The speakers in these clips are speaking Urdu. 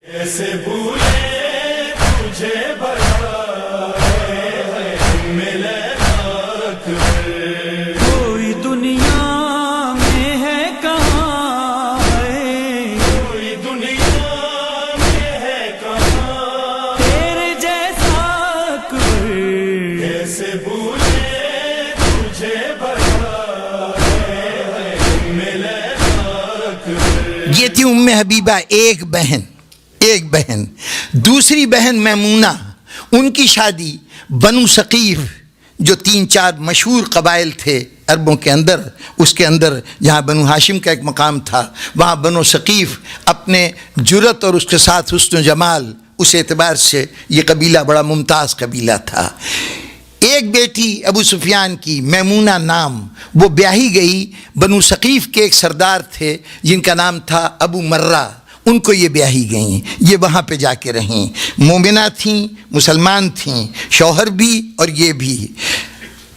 ایسے بھولے تجھے کوئی دنیا میں ہے کہاں کوئی دنیا میں ہے کہاں تیرے جیسا کوئی ایسے بھولے تجھے یہ تھی ام حبیبہ ایک بہن دوسری بہن میمونہ، ان کی شادی بنو ثقیف جو 3-4 مشہور قبائل تھے عربوں کے اندر، اس کے اندر جہاں بنو ہاشم کا ایک مقام تھا، وہاں بنو ثقیف اپنے جرت اور اس کے ساتھ حسن و جمال، اس اعتبار سے یہ قبیلہ بڑا ممتاز قبیلہ تھا۔ ایک بیٹی ابو سفیان کی میمونہ نام، وہ بیاہی گئی، بنو ثقیف کے ایک سردار تھے جن کا نام تھا ابو مرہ، ان کو یہ بیاہی گئیں، یہ وہاں پہ جا کے رہیں، مومنہ تھیں، مسلمان تھیں، شوہر بھی اور یہ بھی۔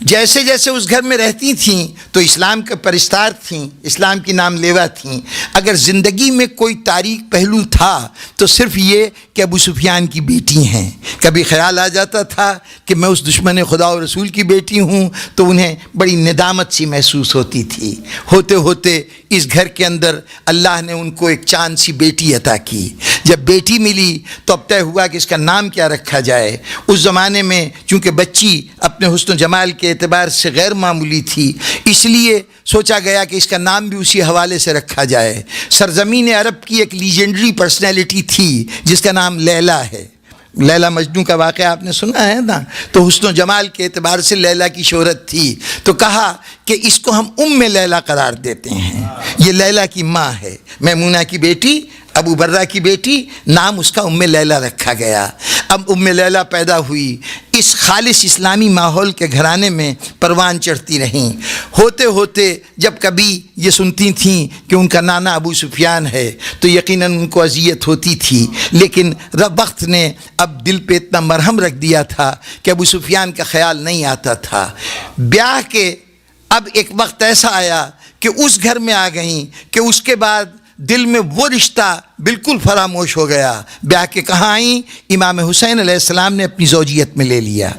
جیسے جیسے اس گھر میں رہتی تھیں تو اسلام کے پرستار تھیں، اسلام کی نام لیوا تھیں۔ اگر زندگی میں کوئی تاریک پہلو تھا تو صرف یہ کہ ابو سفیان کی بیٹی ہیں۔ کبھی خیال آ جاتا تھا کہ میں اس دشمن خدا و رسول کی بیٹی ہوں تو انہیں بڑی ندامت سی محسوس ہوتی تھی۔ ہوتے ہوتے اس گھر کے اندر اللہ نے ان کو ایک چاند سی بیٹی عطا کی۔ جب بیٹی ملی تو اب طے ہوا کہ اس کا نام کیا رکھا جائے۔ اس زمانے میں چونکہ بچی اپنے حسن و جمال کے اعتبار سے غیر معمولی تھی، اس لیے سوچا گیا کہ اس کا نام بھی اسی حوالے سے رکھا جائے۔ سرزمین عرب کی ایک لیجنڈری پرسنالٹی تھی جس کا نام لیلا ہے۔ لیلا مجنون کا واقعہ آپ نے سنا ہے نا، تو حسن و جمال کے اعتبار سے لیلا کی شہرت تھی، تو کہا کہ اس کو ہم ام لیلا قرار دیتے ہیں۔ یہ لیلا کی ماں ہے، میمونہ کی بیٹی، ابو برہ کی بیٹی، نام اس کا ام لیلا رکھا گیا۔ اب ام لیلا پیدا ہوئی، اس خالص اسلامی ماحول کے گھرانے میں پروان چڑھتی رہیں۔ ہوتے ہوتے جب کبھی یہ سنتی تھیں کہ ان کا نانا ابو سفیان ہے تو یقیناً ان کو اذیت ہوتی تھی، لیکن وقت نے اب دل پہ اتنا مرہم رکھ دیا تھا کہ ابو سفیان کا خیال نہیں آتا تھا۔ بیاہ کے اب ایک وقت ایسا آیا کہ اس گھر میں آ گئیں کہ اس کے بعد دل میں وہ رشتہ بالکل فراموش ہو گیا۔ بیاہ کے کہاں آئیں؟ امام حسین علیہ السلام نے اپنی زوجیت میں لے لیا،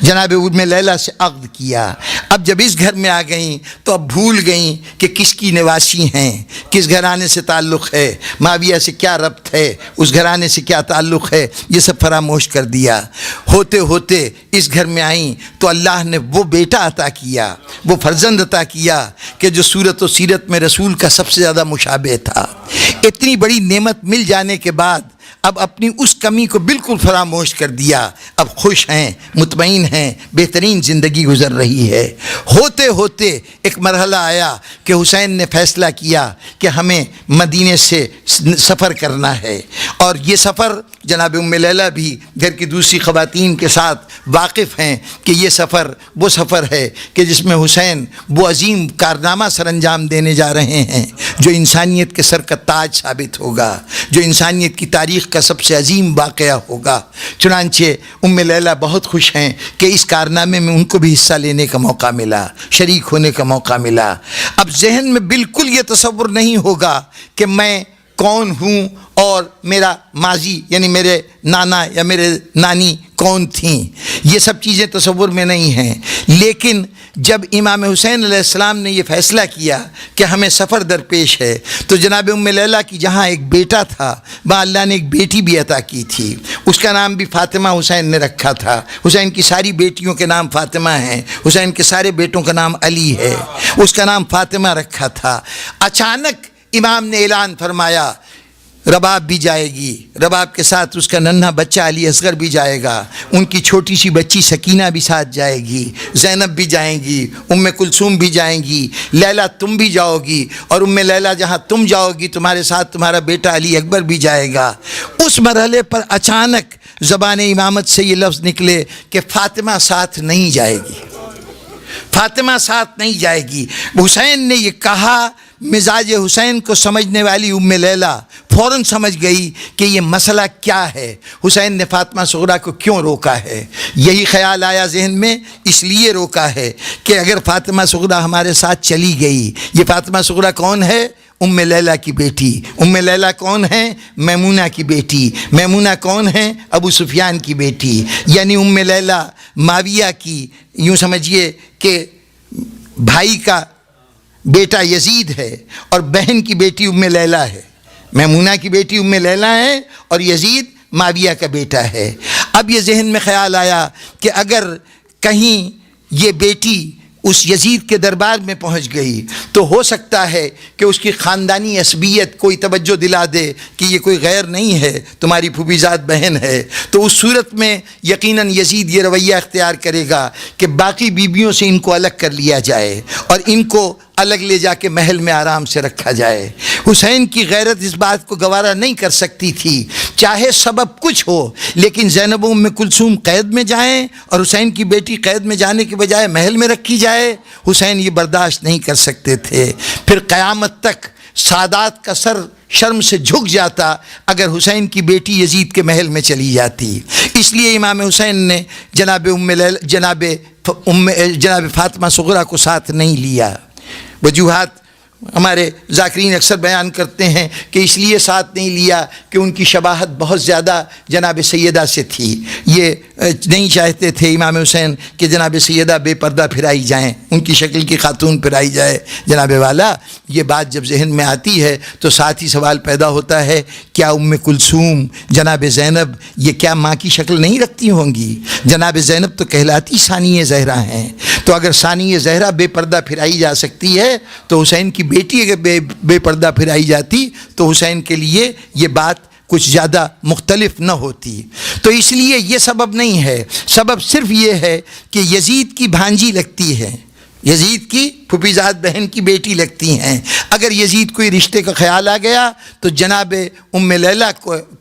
جناب ام لیلا سے عقد کیا۔ اب جب اس گھر میں آ گئیں تو اب بھول گئیں کہ کس کی نواسی ہیں، کس گھرانے سے تعلق ہے، معاویہ سے کیا ربط ہے، اس گھرانے سے کیا تعلق ہے، یہ سب فراموش کر دیا۔ ہوتے ہوتے اس گھر میں آئیں تو اللہ نے وہ بیٹا عطا کیا، وہ فرزند عطا کیا کہ جو صورت و سیرت میں رسول کا سب سے زیادہ مشابہ تھا۔ اتنی بڑی نعمت مل جانے کے بعد اب اپنی اس کمی کو بالکل فراموش کر دیا، اب خوش ہیں، مطمئن ہیں، بہترین زندگی گزر رہی ہے۔ ہوتے ہوتے ایک مرحلہ آیا کہ حسین نے فیصلہ کیا کہ ہمیں مدینے سے سفر کرنا ہے، اور یہ سفر جناب ام لیلا بھی گھر کی دوسری خواتین کے ساتھ واقف ہیں کہ یہ سفر وہ سفر ہے کہ جس میں حسین وہ عظیم کارنامہ سر انجام دینے جا رہے ہیں جو انسانیت کے سر کا تاج ثابت ہوگا، جو انسانیت کی تاریخ کا سب سے عظیم واقعہ ہوگا۔ چنانچہ ام لیلا بہت خوش ہیں کہ اس کارنامے میں ان کو بھی حصہ لینے کا موقع ملا، شریک ہونے کا موقع ملا۔ اب ذہن میں بالکل یہ تصور نہیں ہوگا کہ میں کون ہوں اور میرا ماضی یعنی میرے نانا یا میرے نانی کون تھیں، یہ سب چیزیں تصور میں نہیں ہیں۔ لیکن جب امام حسین علیہ السلام نے یہ فیصلہ کیا کہ ہمیں سفر درپیش ہے تو جناب ام لیلا کی جہاں ایک بیٹا تھا وہاں اللہ نے ایک بیٹی بھی عطا کی تھی، اس کا نام بھی فاطمہ حسین نے رکھا تھا۔ حسین کی ساری بیٹیوں کے نام فاطمہ ہیں، حسین کے سارے بیٹوں کا نام علی ہے، اس کا نام فاطمہ رکھا تھا۔ اچانک امام نے اعلان فرمایا رباب بھی جائے گی، رباب کے ساتھ اس کا ننھا بچہ علی اصغر بھی جائے گا، ان کی چھوٹی سی بچی سکینہ بھی ساتھ جائے گی، زینب بھی جائیں گی، ام کلثوم بھی جائیں گی، لیلا تم بھی جاؤ گی، اور ام لیلا جہاں تم جاؤ گی تمہارے ساتھ تمہارا بیٹا علی اکبر بھی جائے گا۔ اس مرحلے پر اچانک زبان امامت سے یہ لفظ نکلے کہ فاطمہ ساتھ نہیں جائے گی، فاطمہ ساتھ نہیں جائے گی۔ حسین نے یہ کہا، مزاج حسین کو سمجھنے والی ام لیلا فوراً سمجھ گئی کہ یہ مسئلہ کیا ہے، حسین نے فاطمہ صغریٰ کو کیوں روکا ہے۔ یہی خیال آیا ذہن میں، اس لیے روکا ہے کہ اگر فاطمہ صغریٰ ہمارے ساتھ چلی گئی، یہ فاطمہ صغریٰ کون ہے؟ ام لیلہ کی بیٹی. ام لیلہ کون ہے؟ میمونہ کی بیٹی. میمونہ کون ہے؟ ابو سفیان کی بیٹی. یعنی ام لیلہ معاویہ کی یوں سمجھیے کہ بھائی کا بیٹا یزید ہے اور بہن کی بیٹی ام لیلہ ہے. میمونہ کی بیٹی ام لیلہ ہے اور یزید معاویہ کا بیٹا ہے. اب یہ ذہن میں خیال آیا کہ اگر کہیں یہ بیٹی اس یزید کے دربار میں پہنچ گئی تو ہو سکتا ہے کہ اس کی خاندانی عصبیت کوئی توجہ دلا دے کہ یہ کوئی غیر نہیں ہے، تمہاری پھوپھی زاد بہن ہے. تو اس صورت میں یقیناً یزید یہ رویہ اختیار کرے گا کہ باقی بیویوں سے ان کو الگ کر لیا جائے اور ان کو الگ لے جا کے محل میں آرام سے رکھا جائے. حسین کی غیرت اس بات کو گوارا نہیں کر سکتی تھی، چاہے سبب کچھ ہو، لیکن زینب و ام کلثوم قید میں جائیں اور حسین کی بیٹی قید میں جانے کے بجائے محل میں رکھی جائے، حسین یہ برداشت نہیں کر سکتے تھے. پھر قیامت تک سادات کا سر شرم سے جھک جاتا اگر حسین کی بیٹی یزید کے محل میں چلی جاتی. اس لیے امام حسین نے جناب فاطمہ صغریٰ کو ساتھ نہیں لیا. وجوہات ہمارے ذاکرین اکثر بیان کرتے ہیں کہ اس لیے ساتھ نہیں لیا کہ ان کی شباہت بہت زیادہ جناب سیدہ سے تھی. یہ نہیں چاہتے تھے امام حسین کہ جناب سیدہ بے پردہ پھرائی جائیں، ان کی شکل کی خاتون پھرائی جائے. جناب والا یہ بات جب ذہن میں آتی ہے تو ساتھ ہی سوال پیدا ہوتا ہے، کیا ام کلثوم جناب زینب یہ کیا ماں کی شکل نہیں رکھتی ہوں گی؟ جناب زینب تو کہلاتی ثانی زہرا ہیں. تو اگر ثانی زہرا بے پردہ پھرائی جا سکتی ہے تو حسین کی بیٹی اگر بے پردہ پھرائی جاتی تو حسین کے لیے یہ بات کچھ زیادہ مختلف نہ ہوتی. تو اس لیے یہ سبب نہیں ہے، سبب صرف یہ ہے کہ یزید کی بھانجی لگتی ہے، یزید کی پھوپھی زاد بہن کی بیٹی لگتی ہیں. اگر یزید کوئی رشتے کا خیال آ گیا تو جناب ام لیلہ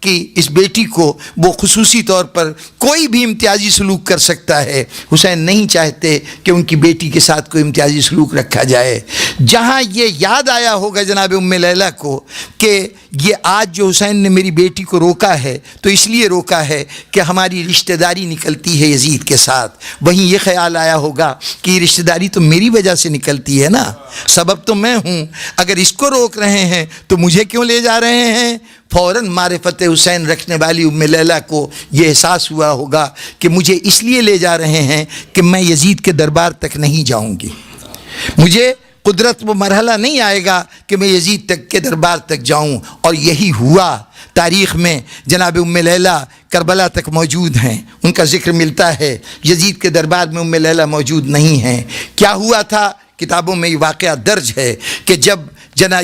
کی اس بیٹی کو وہ خصوصی طور پر کوئی بھی امتیازی سلوک کر سکتا ہے. حسین نہیں چاہتے کہ ان کی بیٹی کے ساتھ کوئی امتیازی سلوک رکھا جائے. جہاں یہ یاد آیا ہوگا جناب ام لیلہ کو کہ یہ آج جو حسین نے میری بیٹی کو روکا ہے تو اس لیے روکا ہے کہ ہماری رشتہ داری نکلتی ہے یزید کے ساتھ. وہیں یہ خیال آیا ہوگا کہ یہ رشتہ داری تو میری وجہ سے نکلتی ہے نا، سبب تو میں ہوں. اگر اس کو روک رہے ہیں تو مجھے کیوں لے جا رہے ہیں؟ فوراً معرفت حسین رکھنے والی ام لیلہ کو یہ احساس ہوا ہوگا کہ مجھے اس لیے لے جا رہے ہیں کہ میں یزید کے دربار تک نہیں جاؤں گی. مجھے قدرت وہ مرحلہ نہیں آئے گا کہ میں یزید تک کے دربار تک جاؤں. اور یہی ہوا. تاریخ میں جناب ام لیلہ کربلا تک موجود ہیں، ان کا ذکر ملتا ہے. یزید کے دربار میں ام لیلہ موجود نہیں ہیں. کیا ہوا تھا؟ کتابوں میں یہ واقعہ درج ہے کہ جب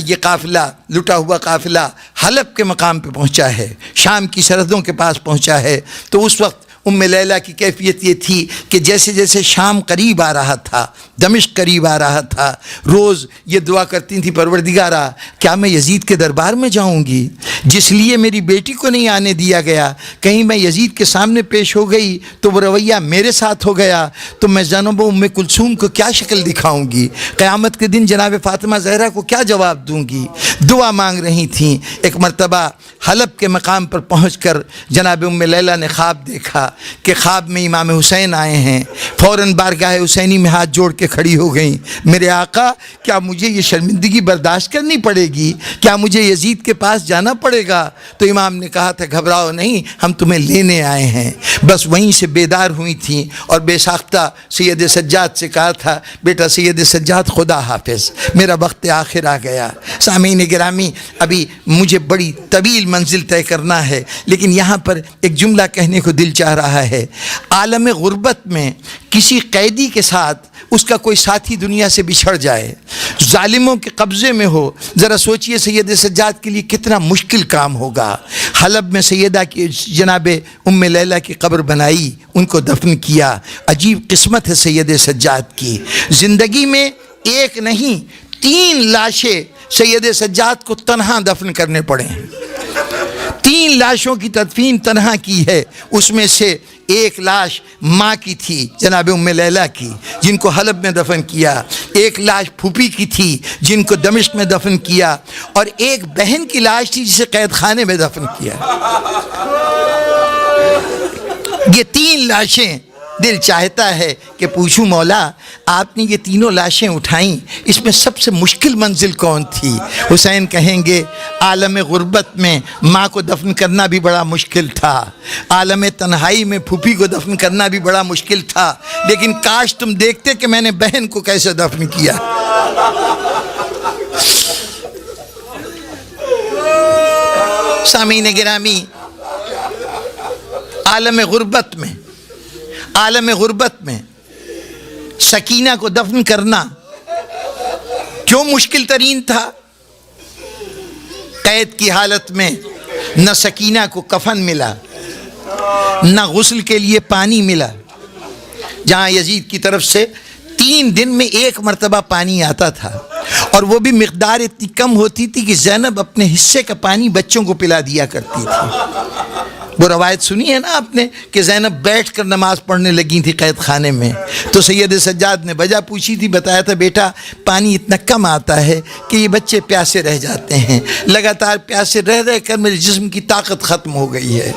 یہ قافلہ لٹا ہوا قافلہ حلب کے مقام پہ پہنچا ہے، شام کی سرحدوں کے پاس پہنچا ہے، تو اس وقت ام لیلہ کی کیفیت یہ تھی کہ جیسے جیسے شام قریب آ رہا تھا، دمشق قریب آ رہا تھا، روز یہ دعا کرتی تھی، پروردگارا کیا میں یزید کے دربار میں جاؤں گی؟ جس لیے میری بیٹی کو نہیں آنے دیا گیا، کہیں میں یزید کے سامنے پیش ہو گئی تو وہ رویہ میرے ساتھ ہو گیا تو میں زینب و ام کلثوم کو کیا شکل دکھاؤں گی؟ قیامت کے دن جناب فاطمہ زہرا کو کیا جواب دوں گی؟ دعا مانگ رہی تھیں. ایک مرتبہ حلب کے مقام پر پہنچ کر جناب ام لیلہ نے خواب دیکھا کہ خواب میں امام حسین آئے ہیں. فوراً بارگاہ حسینی میں ہاتھ جوڑ کے کھڑی ہو گئیں، میرے آقا کیا مجھے یہ شرمندگی برداشت کرنی پڑے گی؟ کیا مجھے یزید کے پاس جانا پڑے گا؟ تو امام نے کہا تھا گھبراؤ نہیں، ہم تمہیں لینے آئے ہیں. بس وہیں سے بیدار ہوئی تھیں اور بے ساختہ سید سجاد سے کہا تھا بیٹا سید سجاد خدا حافظ، میرا وقت آخر آ گیا. سامعین گرامی ابھی مجھے بڑی طویل منزل طے کرنا ہے، لیکن یہاں پر ایک جملہ کہنے کو دل چاہ رہا ہے. عالم غربت میں کسی قیدی کے ساتھ اس کا کوئی ساتھی دنیا سے بچھڑ جائے، ظالموں کے قبضے میں ہو، ذرا سوچئے سید سجاد کے لیے کتنا مشکل کام ہوگا. حلب میں سیدہ کی جناب ام لیلہ کی قبر بنائی، ان کو دفن کیا. عجیب قسمت ہے سید سجاد کی. زندگی میں ایک نہیں 3 لاشیں سید سجاد کو تنہا دفن کرنے پڑے ہیں. 3 لاشوں کی تدفین تنہا کی ہے. اس میں سے ایک لاش ماں کی تھی جناب ام لیلہ کی، جن کو حلب میں دفن کیا. ایک لاش پھوپھی کی تھی جن کو دمشق میں دفن کیا، اور ایک بہن کی لاش تھی جسے قید خانے میں دفن کیا. یہ 3 لاشیں دل چاہتا ہے کہ پوچھوں مولا آپ نے یہ تینوں لاشیں اٹھائیں، اس میں سب سے مشکل منزل کون تھی؟ حسین کہیں گے عالم غربت میں ماں کو دفن کرنا بھی بڑا مشکل تھا، عالم تنہائی میں پھوپھی کو دفن کرنا بھی بڑا مشکل تھا، لیکن کاش تم دیکھتے کہ میں نے بہن کو کیسے دفن کیا۔ سامعین گرامی، عالم غربت میں سکینہ کو دفن کرنا کیوں مشکل ترین تھا؟ قید کی حالت میں نہ سکینہ کو کفن ملا، نہ غسل کے لیے پانی ملا، جہاں یزید کی طرف سے 3 دن میں 1 مرتبہ پانی آتا تھا، اور وہ بھی مقدار اتنی کم ہوتی تھی کہ زینب اپنے حصے کا پانی بچوں کو پلا دیا کرتی تھی۔ وہ روایت سنی ہے نا آپ نے کہ زینب بیٹھ کر نماز پڑھنے لگی تھی قید خانے میں، تو سید سجاد نے وجہ پوچھی تھی، بتایا تھا بیٹا پانی اتنا کم آتا ہے کہ یہ بچے پیاسے رہ جاتے ہیں، لگاتار پیاسے رہ کر میرے جسم کی طاقت ختم ہو گئی ہے۔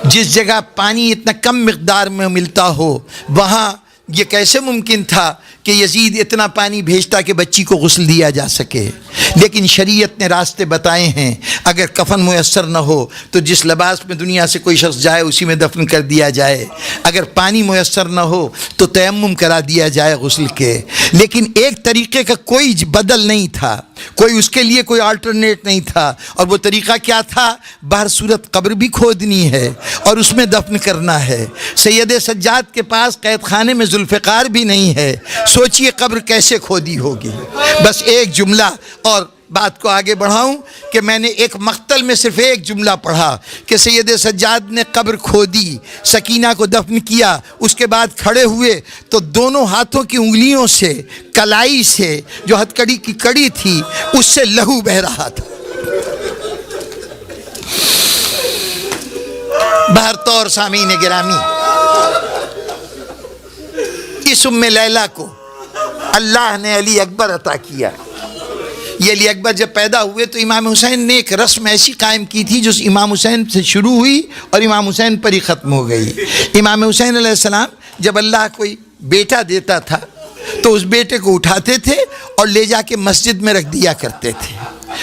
جس جگہ پانی اتنا کم مقدار میں ملتا ہو وہاں یہ کیسے ممکن تھا کہ یزید اتنا پانی بھیجتا کہ بچی کو غسل دیا جا سکے؟ لیکن شریعت نے راستے بتائے ہیں، اگر کفن میسر نہ ہو تو جس لباس میں دنیا سے کوئی شخص جائے اسی میں دفن کر دیا جائے، اگر پانی میسر نہ ہو تو تیمم کرا دیا جائے غسل کے، لیکن ایک طریقے کا کوئی بدل نہیں تھا، کوئی اس کے لیے کوئی آلٹرنیٹ نہیں تھا، اور وہ طریقہ کیا تھا؟ بہر صورت قبر بھی کھودنی ہے اور اس میں دفن کرنا ہے۔ سید سجاد کے پاس قید خانے میں ذوالفقار بھی نہیں ہے، سوچئے قبر کیسے کھودی ہوگی۔ بس ایک جملہ اور بات کو آگے بڑھاؤں کہ میں نے ایک مقتل میں صرف ایک جملہ پڑھا کہ سید سجاد نے قبر کھودی، سکینہ کو دفن کیا، اس کے بعد کھڑے ہوئے تو دونوں ہاتھوں کی انگلیوں سے، کلائی سے جو ہتھکڑی کی کڑی تھی اس سے لہو بہہ رہا تھا۔ بہرطور سامعین گرامی، اس ام لیلہ کو اللہ نے علی اکبر عطا کیا۔ یہ علی اکبر جب پیدا ہوئے تو امام حسین نے ایک رسم ایسی قائم کی تھی جو امام حسین سے شروع ہوئی اور امام حسین پر ہی ختم ہو گئی۔ امام حسین علیہ السلام جب اللہ کوئی بیٹا دیتا تھا تو اس بیٹے کو اٹھاتے تھے اور لے جا کے مسجد میں رکھ دیا کرتے تھے،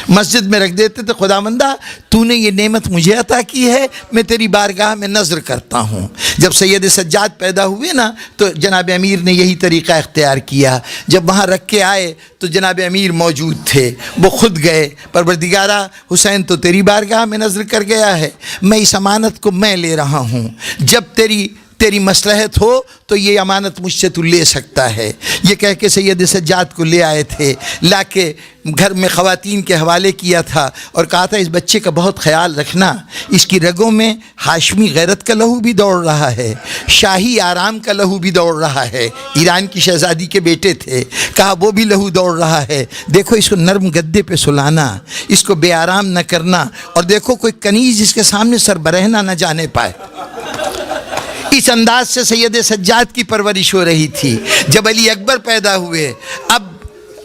مسجد میں رکھ دیتے تھے، خداوندہ تو نے یہ نعمت مجھے عطا کی ہے، میں تیری بارگاہ میں نذر کرتا ہوں۔ جب سید سجاد پیدا ہوئے نا تو جناب امیر نے یہی طریقہ اختیار کیا، جب وہاں رکھ کے آئے تو جناب امیر موجود تھے، وہ خود گئے، پروردگارہ حسین تو تیری بارگاہ میں نذر کر گیا ہے، میں اس امانت کو میں لے رہا ہوں، جب تیری مصلحت ہو تو یہ امانت مجھ سے تو لے سکتا ہے۔ یہ کہہ کے سید سجاد کو لے آئے تھے، لا کے گھر میں خواتین کے حوالے کیا تھا اور کہا تھا اس بچے کا بہت خیال رکھنا، اس کی رگوں میں ہاشمی غیرت کا لہو بھی دوڑ رہا ہے، شاہی آرام کا لہو بھی دوڑ رہا ہے، ایران کی شہزادی کے بیٹے تھے، کہا وہ بھی لہو دوڑ رہا ہے، دیکھو اس کو نرم گدے پہ سلانا، اس کو بے آرام نہ کرنا، اور دیکھو کوئی کنیز اس کے سامنے سر برہنہ نہ جانے پائے۔ اس انداز سے سید سجاد کی پرورش ہو رہی تھی۔ جب علی اکبر پیدا ہوئے اب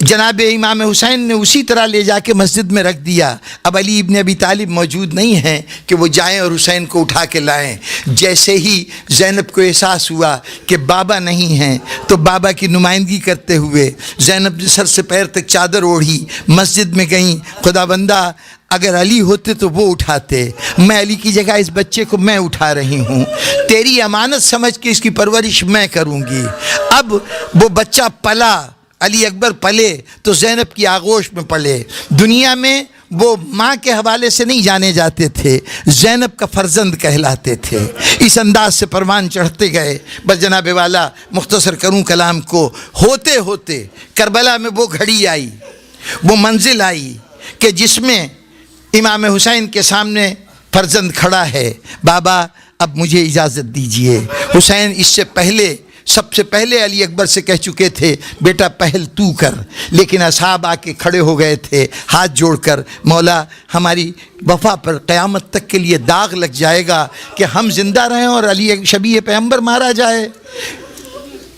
جناب امام حسین نے اسی طرح لے جا کے مسجد میں رکھ دیا۔ اب علی ابن ابی طالب موجود نہیں ہیں کہ وہ جائیں اور حسین کو اٹھا کے لائیں۔ جیسے ہی زینب کو احساس ہوا کہ بابا نہیں ہیں تو بابا کی نمائندگی کرتے ہوئے زینب نے سر سے پیر تک چادر اوڑھی، مسجد میں گئیں، خدا بندہ اگر علی ہوتے تو وہ اٹھاتے، میں علی کی جگہ اس بچے کو میں اٹھا رہی ہوں، تیری امانت سمجھ کے اس کی پرورش میں کروں گی۔ اب وہ بچہ پلا، علی اکبر پلے تو زینب کی آغوش میں پلے، دنیا میں وہ ماں کے حوالے سے نہیں جانے جاتے تھے، زینب کا فرزند کہلاتے تھے۔ اس انداز سے پروان چڑھتے گئے۔ بس جناب والا مختصر کروں کلام کو، ہوتے ہوتے کربلا میں وہ گھڑی آئی، وہ منزل آئی کہ جس میں امام حسین کے سامنے فرزند کھڑا ہے، بابا اب مجھے اجازت دیجئے۔ حسین اس سے پہلے سب سے پہلے علی اکبر سے کہہ چکے تھے بیٹا پہل تو کر، لیکن اصحاب آ کے کھڑے ہو گئے تھے ہاتھ جوڑ کر، مولا ہماری وفا پر قیامت تک کے لیے داغ لگ جائے گا کہ ہم زندہ رہیں اور علی شبیہ پیغمبر مارا جائے۔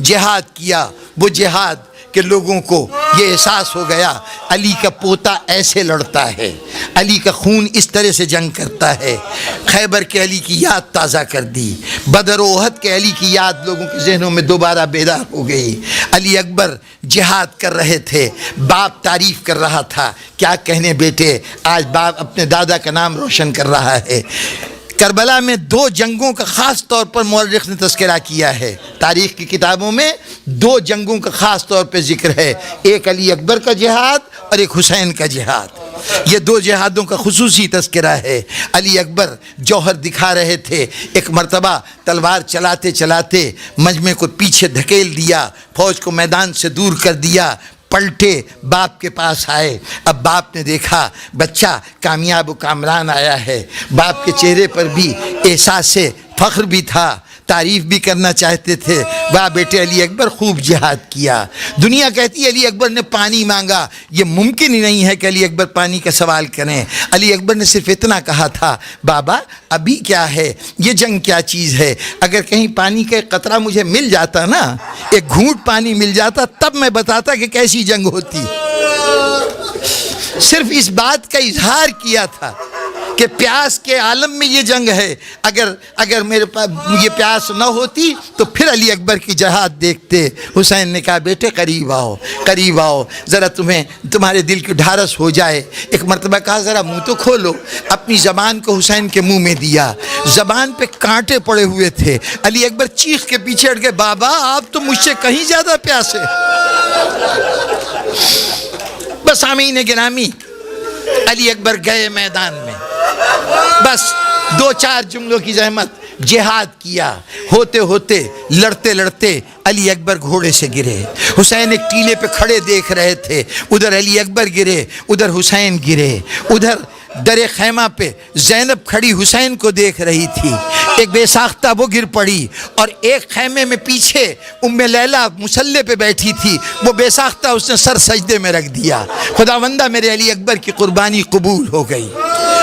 جہاد کیا، وہ جہاد کہ لوگوں کو یہ احساس ہو گیا علی کا پوتا ایسے لڑتا ہے، علی کا خون اس طرح سے جنگ کرتا ہے۔ خیبر کے علی کی یاد تازہ کر دی، بدر و احد کے علی کی یاد لوگوں کے ذہنوں میں دوبارہ بیدار ہو گئی۔ علی اکبر جہاد کر رہے تھے، باپ تعریف کر رہا تھا، کیا کہنے بیٹے، آج باپ اپنے دادا کا نام روشن کر رہا ہے۔ کربلا میں 2 جنگوں کا خاص طور پر مورخ نے تذکرہ کیا ہے، تاریخ کی کتابوں میں 2 جنگوں کا خاص طور پہ ذکر ہے، ایک علی اکبر کا جہاد اور ایک حسین کا جہاد۔ یہ 2 جہادوں کا خصوصی تذکرہ ہے۔ علی اکبر جوہر دکھا رہے تھے، ایک مرتبہ تلوار چلاتے چلاتے مجمع کو پیچھے دھکیل دیا، فوج کو میدان سے دور کر دیا، پلٹے باپ کے پاس آئے۔ اب باپ نے دیکھا بچہ کامیاب و کامران آیا ہے، باپ کے چہرے پر بھی احساس فخر بھی تھا، تعریف بھی کرنا چاہتے تھے، واہ بیٹے علی اکبر خوب جہاد کیا۔ دنیا کہتی ہے علی اکبر نے پانی مانگا، یہ ممکن ہی نہیں ہے کہ علی اکبر پانی کا سوال کریں۔ علی اکبر نے صرف اتنا کہا تھا، بابا ابھی کیا ہے، یہ جنگ کیا چیز ہے، اگر کہیں پانی کا ایک قطرہ مجھے مل جاتا نا، ایک گھونٹ پانی مل جاتا، تب میں بتاتا کہ کیسی جنگ ہوتی۔ صرف اس بات کا اظہار کیا تھا کہ پیاس کے عالم میں یہ جنگ ہے، اگر میرے پاس یہ پیاس نہ ہوتی تو پھر علی اکبر کی جہاد دیکھتے۔ حسین نے کہا بیٹے قریب آؤ، قریب آؤ، ذرا تمہارے دل کی ڈھارس ہو جائے۔ ایک مرتبہ کہا ذرا منہ تو کھولو، اپنی زبان کو حسین کے منہ میں دیا، زبان پہ کانٹے پڑے ہوئے تھے۔ علی اکبر چیخ کے پیچھے ہٹ گئے، بابا آپ تو مجھ سے کہیں زیادہ پیاسے۔ بس سامعین گرامی، علی اکبر گئے میدان میں، بس 2-4 جملوں کی زحمت، جہاد کیا، ہوتے ہوتے لڑتے لڑتے علی اکبر گھوڑے سے گرے۔ حسین ایک ٹیلے پہ کھڑے دیکھ رہے تھے، ادھر علی اکبر گرے، ادھر حسین گرے، ادھر در خیمہ پہ زینب کھڑی حسین کو دیکھ رہی تھی، ایک بے ساختہ وہ گر پڑی، اور ایک خیمے میں پیچھے ام لیلہ مصلے پہ بیٹھی تھی، وہ بے ساختہ اس نے سر سجدے میں رکھ دیا۔ خداوندہ میرے علی اکبر کی قربانی قبول ہو گئی۔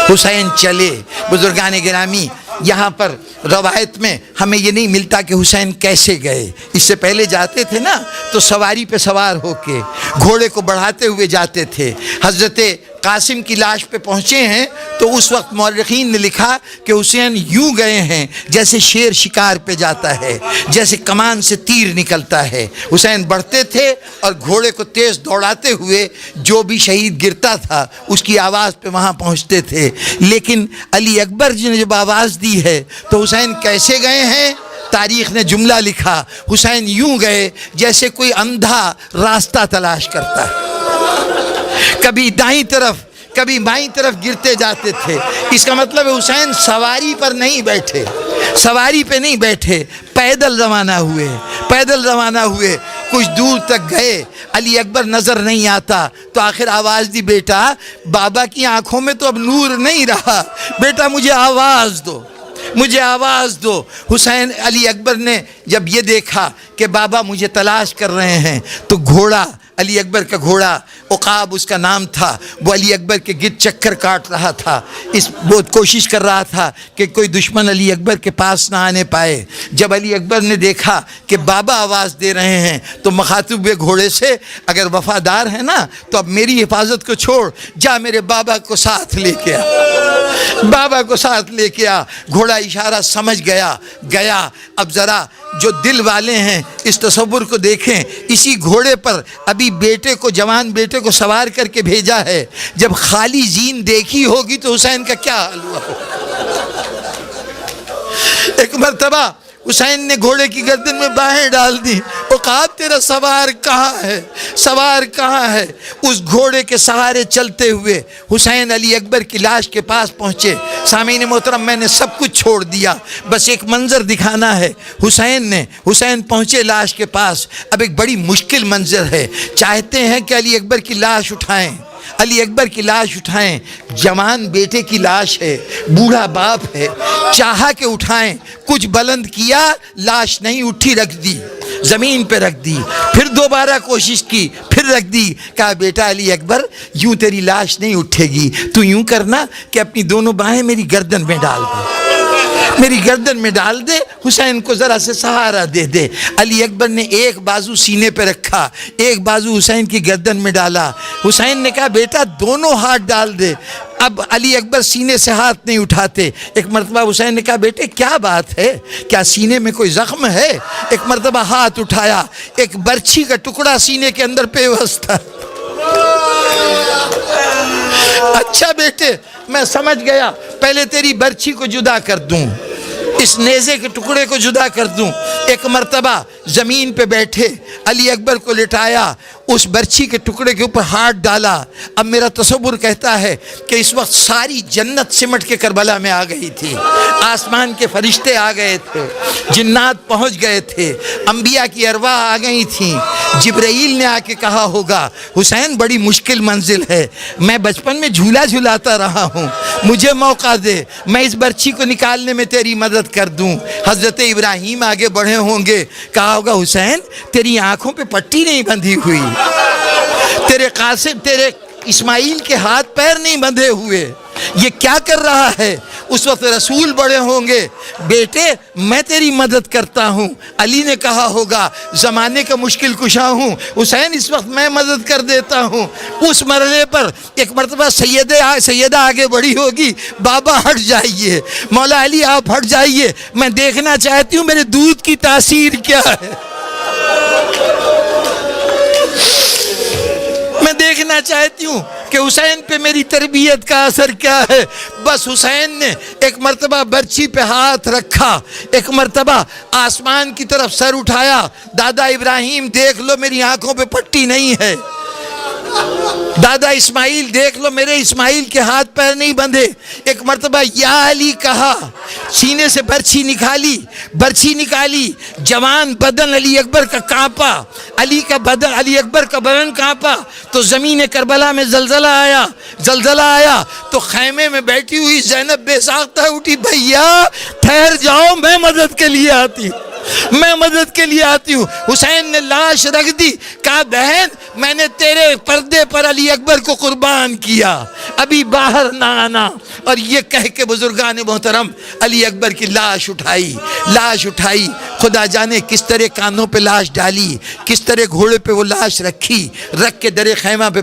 حسین چلے۔ بزرگان گرامی، یہاں پر روایت میں ہمیں یہ نہیں ملتا کہ حسین کیسے گئے، اس سے پہلے جاتے تھے نا تو سواری پہ سوار ہو کے گھوڑے کو بڑھاتے ہوئے جاتے تھے۔ حضرت قاسم کی لاش پہ پہنچے ہیں تو اس وقت مورخین نے لکھا کہ حسین یوں گئے ہیں جیسے شیر شکار پہ جاتا ہے، جیسے کمان سے تیر نکلتا ہے۔ حسین بڑھتے تھے اور گھوڑے کو تیز دوڑاتے ہوئے جو بھی شہید گرتا تھا اس کی آواز پہ وہاں پہنچتے تھے۔ لیکن علی اکبر جی نے جب آواز دی ہے تو حسین کیسے گئے ہیں؟ تاریخ نے جملہ لکھا، حسین یوں گئے جیسے کوئی اندھا راستہ تلاش کرتا ہے، کبھی دائیں طرف کبھی بائیں طرف گرتے جاتے تھے۔ اس کا مطلب ہے حسین سواری پر نہیں بیٹھے، سواری پہ نہیں بیٹھے، پیدل روانہ ہوئے، پیدل روانہ ہوئے، کچھ دور تک گئے، علی اکبر نظر نہیں آتا تو آخر آواز دی، بیٹا بابا کی آنکھوں میں تو اب نور نہیں رہا، بیٹا مجھے آواز دو، مجھے آواز دو۔ حسین علی اکبر نے جب یہ دیکھا کہ بابا مجھے تلاش کر رہے ہیں تو گھوڑا، علی اکبر کا گھوڑا عقاب اس کا نام تھا، وہ علی اکبر کے گرد چکر کاٹ رہا تھا، بہت کوشش کر رہا تھا کہ کوئی دشمن علی اکبر کے پاس نہ آنے پائے۔ جب علی اکبر نے دیکھا کہ بابا آواز دے رہے ہیں تو مخاطب ہوئے گھوڑے سے، اگر وفادار ہے نا تو اب میری حفاظت کو چھوڑ، جا میرے بابا کو ساتھ لے کے آ، بابا کو ساتھ لے کے آ۔ گھوڑا اشارہ سمجھ گیا، اب ذرا جو دل والے ہیں اس تصور کو دیکھیں، اسی گھوڑے پر ابھی بیٹے کو، جوان بیٹے کو سوار کر کے بھیجا ہے، جب خالی زین دیکھی ہوگی تو حسین کا کیا حال ہوا ہوگا۔ ایک مرتبہ حسین نے گھوڑے کی گردن میں باہیں ڈال دی، عقاب تیرا سوار کہاں ہے، سوار کہاں ہے؟ اس گھوڑے کے سہارے چلتے ہوئے حسین علی اکبر کی لاش کے پاس پہنچے۔ سامعین محترم، میں نے سب کچھ چھوڑ دیا، بس ایک منظر دکھانا ہے۔ حسین پہنچے لاش کے پاس، اب ایک بڑی مشکل منظر ہے، چاہتے ہیں کہ علی اکبر کی لاش اٹھائیں، علی اکبر کی لاش اٹھائیں، جوان بیٹے کی لاش ہے، بوڑھا باپ ہے، چاہا کہ اٹھائیں، کچھ بلند کیا، لاش نہیں اٹھی، رکھ دی، زمین پہ رکھ دی، پھر دوبارہ کوشش کی، پھر رکھ دی۔ کہا بیٹا علی اکبر یوں تیری لاش نہیں اٹھے گی، تو یوں کرنا کہ اپنی دونوں باہیں میری گردن میں ڈال دے، میری گردن میں ڈال دے، حسین کو ذرا سے سہارا دے دے۔ علی اکبر نے ایک بازو سینے پہ رکھا، ایک بازو حسین کی گردن میں ڈالا۔ حسین نے کہا بیٹا دونوں ہاتھ ڈال دے۔ اب علی اکبر سینے سے ہاتھ نہیں اٹھاتے۔ ایک مرتبہ حسین نے کہا بیٹے کیا بات ہے، کیا سینے میں کوئی زخم ہے؟ ایک مرتبہ ہاتھ اٹھایا، ایک برچھی کا ٹکڑا سینے کے اندر پیوست تھا۔ اچھا بیٹے میں سمجھ گیا، پہلے تیری برچھی کو جدا کر دوں، اس نیزے کے ٹکڑے کو جدا کر دوں۔ ایک مرتبہ زمین پہ بیٹھے، علی اکبر کو لٹایا، اس برچھی کے ٹکڑے کے اوپر ہاتھ ڈالا۔ اب میرا تصور کہتا ہے کہ اس وقت ساری جنت سمٹ کے کربلا میں آ گئی تھی، آسمان کے فرشتے آ گئے تھے، جنات پہنچ گئے تھے، انبیاء کی ارواح آ گئی تھیں۔ جبرائیل نے آ کے کہا ہوگا حسین بڑی مشکل منزل ہے، میں بچپن میں جھولا جھلاتا رہا ہوں، مجھے موقع دے، میں اس برچھی کو نکالنے میں تیری مدد کر دوں۔ حضرت ابراہیم آگے بڑھے ہوں گے، کہا ہوگا حسین تیری آنکھوں پہ پٹی نہیں بندھی ہوئی، تیرے قاسم تیرے اسماعیل کے ہاتھ پیر نہیں بندھے ہوئے، یہ کیا کر رہا ہے؟ اس وقت رسول بڑے ہوں گے، بیٹے میں تیری مدد کرتا ہوں۔ علی نے کہا ہوگا زمانے کا مشکل کشا ہوں، حسین اس وقت میں مدد کر دیتا ہوں۔ اس مرحلے پر ایک مرتبہ سیدہ آگے بڑھی ہوگی، بابا ہٹ جائیے، مولا علی آپ ہٹ جائیے، میں دیکھنا چاہتی ہوں میرے دودھ کی تاثیر کیا ہے، میں دیکھنا چاہتی ہوں کہ حسین پہ میری تربیت کا اثر کیا ہے۔ بس حسین نے ایک مرتبہ برچھی پہ ہاتھ رکھا، ایک مرتبہ آسمان کی طرف سر اٹھایا، دادا ابراہیم دیکھ لو میری آنکھوں پہ پٹی نہیں ہے، دادا اسماعیل دیکھ لو میرے اسماعیل کے ہاتھ پیر نہیں بندھے۔ ایک مرتبہ یا علی کہا، سینے سے برچھی نکالی، جوان بدن علی اکبر کا کانپا، علی اکبر کا بدن کانپا تو زمین کربلا میں زلزلہ آیا تو خیمے میں بیٹھی ہوئی زینب بے ساختہ اٹھی، بھیا ٹھہر جاؤ میں مدد کے لیے آتی ہوں، حسین نے لاش رکھ دی، کہا بہن میں نے تیرے پردے پر علی اکبر کو قربان کیا، ابھی باہر نہ آنا۔ اور یہ کہہ کے بزرگان محترم علی اکبر کی لاش اٹھائی، خدا جانے کس طرح کانوں پہ لاش ڈالی، کس طرح گھوڑے پہ وہ لاش رکھ کے در خیمہ پہ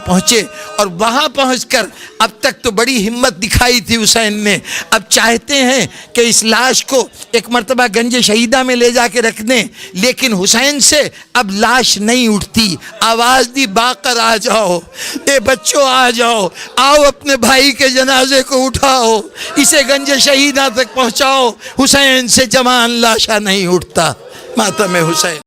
پہنچے اور وہاں پہنچ کر اب تک تو بڑی ہمت دکھائی تھی حسین نے، اب چاہتے ہیں کہ اس لاش کو ایک مرتبہ گنج شہیدہ میں لے جا کے رکھ دیں، لیکن حسین سے اب لاش نہیں اٹھتی۔ آواز دی باقر آ جاؤ، اے بچوں آ جاؤ، آؤ اپنے بھائی کے جنازے کو اٹھاؤ، اسے گنج شہیدہ تک پہنچاؤ، حسین سے جوان لاشا نہیں اٹھتا۔ ماتم حسین۔